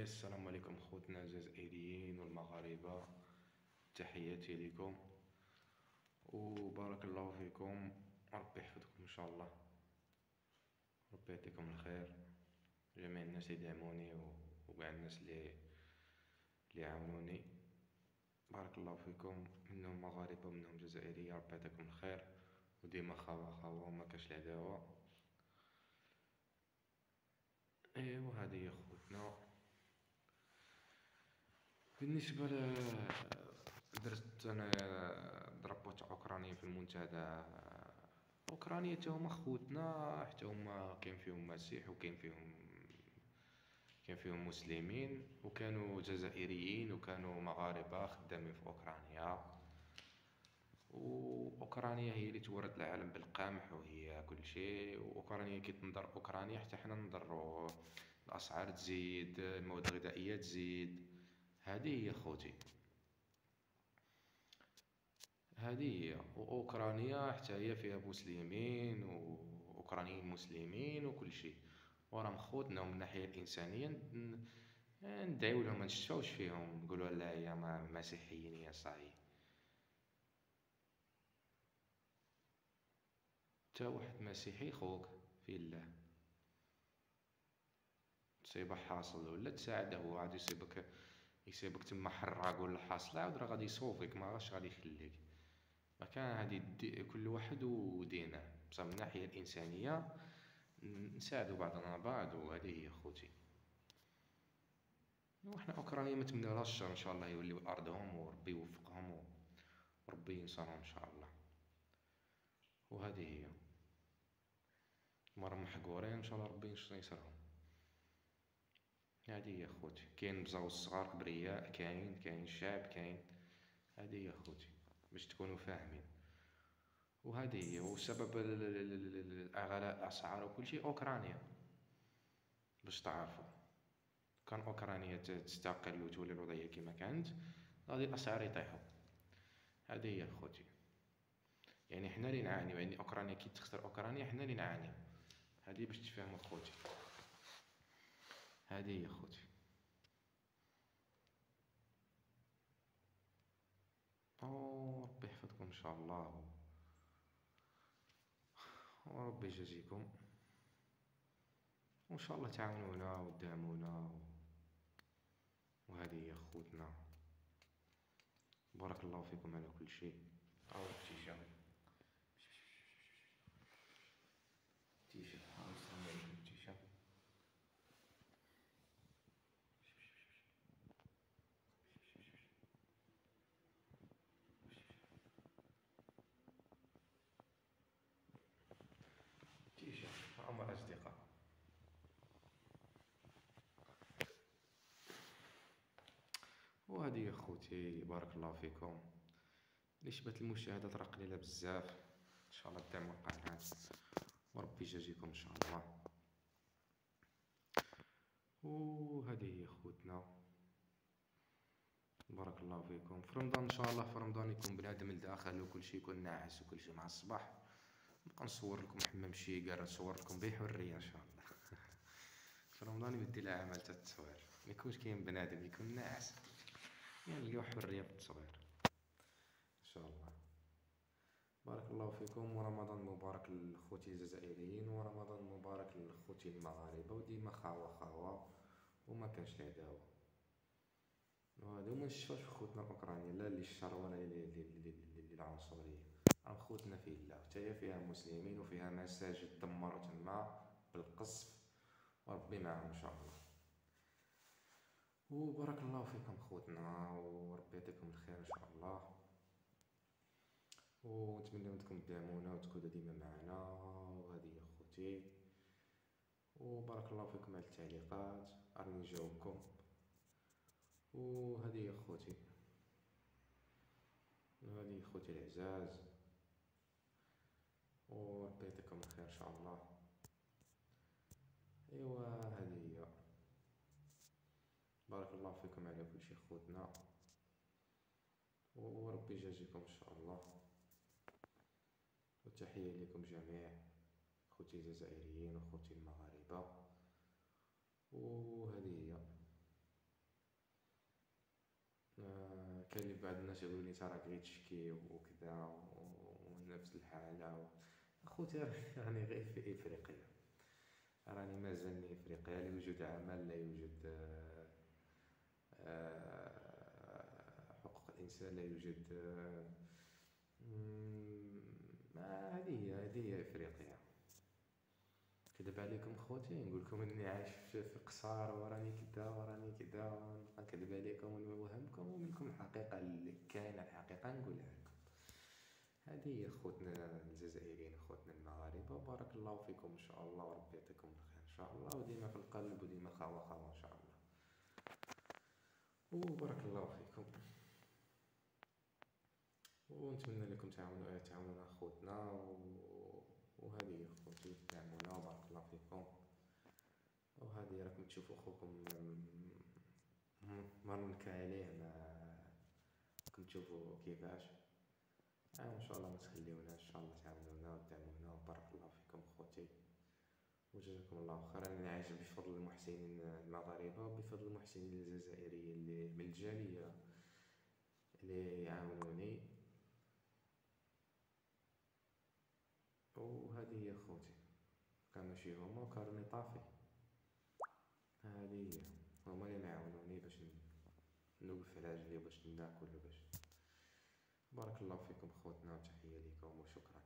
السلام عليكم خوتنا الجزائريين والمغاربة. تحياتي لكم وبارك الله فيكم. ربي يحفظكم إن شاء الله. ربي يعطيكم الخير. جميع الناس اللي دعموني وكاع الناس اللي عاونوني، بارك الله فيكم، منهم مغاربة ومنهم جزائرية. ربي يعطيكم الخير وديما خاوة خاوة وما كاش العداوة. ايوا هذه هي خوتنا. بالنسبة درت انا ضربوا تاع اوكرانيا في المنتدى. اوكرانيا تا هما خوتنا، حتى هما كاين فيهم مسيح وكاين فيهم مسلمين، وكانوا جزائريين وكانوا مغاربة خدامين في اوكرانيا. واوكرانيا هي اللي تورد العالم بالقمح وهي كل شيء. واوكرانيا كي تنضر اوكرانيا حتى حنا نضروا، الاسعار تزيد، المواد الغذائية تزيد. هذه هي خوتي، هذه هي. واوكرانيا حتى هي فيها مسلمين واوكرانيين مسلمين وكل شيء، وراهم خوتنا. ومن الناحية الإنسانية ندعيو لهم، ما نشفاوش فيهم نقولوا لا يا مسيحيين يا صاي. تا واحد مسيحي خوك في الله، تصيبه حاصل ولا تساعده، هو عاد يصيبك تما حراق ولا حاصل، عاود راه غادي يصوفك، ما غاش غادي يخليك. ما كان هادي كل واحد ودينه، بصح من الناحية الإنسانية نساعدوا بعضنا بعض. وهذه هي خوتي. وحنا اوكرانيا ما تمنالهاش الشر، ان شاء الله يوليو ارضهم وربي يوفقهم وربي ينصرهم ان شاء الله. وهذه هي، مرة محقورين ان شاء الله ربي ينصرهم. هذه هي خوتي. كاين بزاو الصغار كبرياء، كاين الشعب كاين. هذه هي خوتي باش تكونوا فاهمين. وهذه هي. وسبب غلاء الاسعار وكل شيء اوكرانيا، باش تعرفوا. كان اوكرانيا تستقل وتولي الوضعية كما كانت، غادي الاسعار يطيحوا. هذه هي خوتي. يعني حنا اللي نعانيو، يعني اوكرانيا كي تخسر اوكرانيا حنا اللي نعانيو. هذه باش تفهموا خوتي. هذه هي خوتي. ربي يحفظكم ان شاء الله، وربي يجازيكم، وان شاء الله تعاونونا وتدعمونا. وهذه هي خوتنا. بارك الله فيكم على كل شيء. تيشا تيشا السلام عليكم تيشا. تيشا عمر اصدقاء. وهذه يا خوتي، بارك الله فيكم. نسبة المشاهدات راه قليلة بزاف، ان شاء الله دعموا القناة وربي يجازيكم ان شاء الله. وهذه هي خوتنا، بارك الله فيكم. في رمضان ان شاء الله، في رمضان يكون بنادم لداخل وكل شيء يكون ناعس وكل شيء. مع الصباح نبقى نصور لكم حمام شيقر، نصور لكم بحرية ان شاء الله. في رمضان يبدي الاعمال تاع التصوير، ما يكونش كاين بنادم، يكون ناعس، يعني نلقاو حرية في التصوير ان شاء الله. بارك الله فيكم، ورمضان مبارك للخوتي الجزائريين، ورمضان مبارك للخوتي المغاربة، وديما خاوة خاوة وما كانش العداوة. وهذا وما نشفاش في خوتنا الاوكرانيين، لا للشر ولا للعنصرية. راهم خوتنا في الله، حتى هي فيها مسلمين وفيها مساجد دمروا تما بالقصف، وربي معهم ان شاء الله. وبارك الله فيكم خوتنا، وربي يعطيكم الخير ان شاء الله. ونتمنى انكم تدعمونا وتكونوا ديما معنا. وهذه هي خوتي، وبارك الله فيكم على التعليقات، راني نجاوبكم. وهذه هي خوتي، وهذه خوتي العزاز، وربي يعطيكم الخير ان شاء الله. ايوا هذه هي، بارك الله فيكم على كل شيء خوتنا، وربي يجازيكم ان شاء الله. وتحية لكم جميع خوتي الجزائريين وخوتي المغاربة. وهذه هي. الناس يقولوا لي انت راك غير تشكي وكذا ونفس الحالة. اخوتي راني غير في افريقيا، راني مازالني افريقيا، لا يوجد عمل، لا يوجد حقوق الانسان، لا يوجد هذه هي افريقيا. كذب عليكم خوتي نقول لكم اني عايش في قصار وراني كدا وراني كدا، نكذب عليكم ونوهمكم ومنكم الحقيقة اللي كاينة، الحقيقة نقولها لكم. هذه هي خوتنا الجزائريين، خوتنا المغاربة، وبارك الله فيكم ان شاء الله، وربي يعطيكم الخير ان شاء الله، وديما في القلب وديما خاوة خاوة ان شاء الله. وبارك الله فيكم، ونتمنى لكم تعاونونا خوتنا، وهذه هي خوتي، تعاونونا وبارك الله فيكم. وهذه راكم تشوفوا خوكم مرنكا عليه، ما راكم تشوفوا كيفاش. ان شاء الله ما تخليونا، ان شاء الله تعاونونا ودعمونا، وبارك الله فيكم خوتي، وجزاكم الله خيرا. انا عايش بفضل المحسنين المغاربه، وبفضل المحسنين الجزائريين اللي من الجاليه اللي يعاونوني، وهذه هي خوتي. كان ماشي هما وكارني طافي، هذه هي هما اللي يعاونوني باش نوقف على رجلي، باش ناكل، باش. بارك الله فيكم خوتنا، وتحية لكم وشكرا.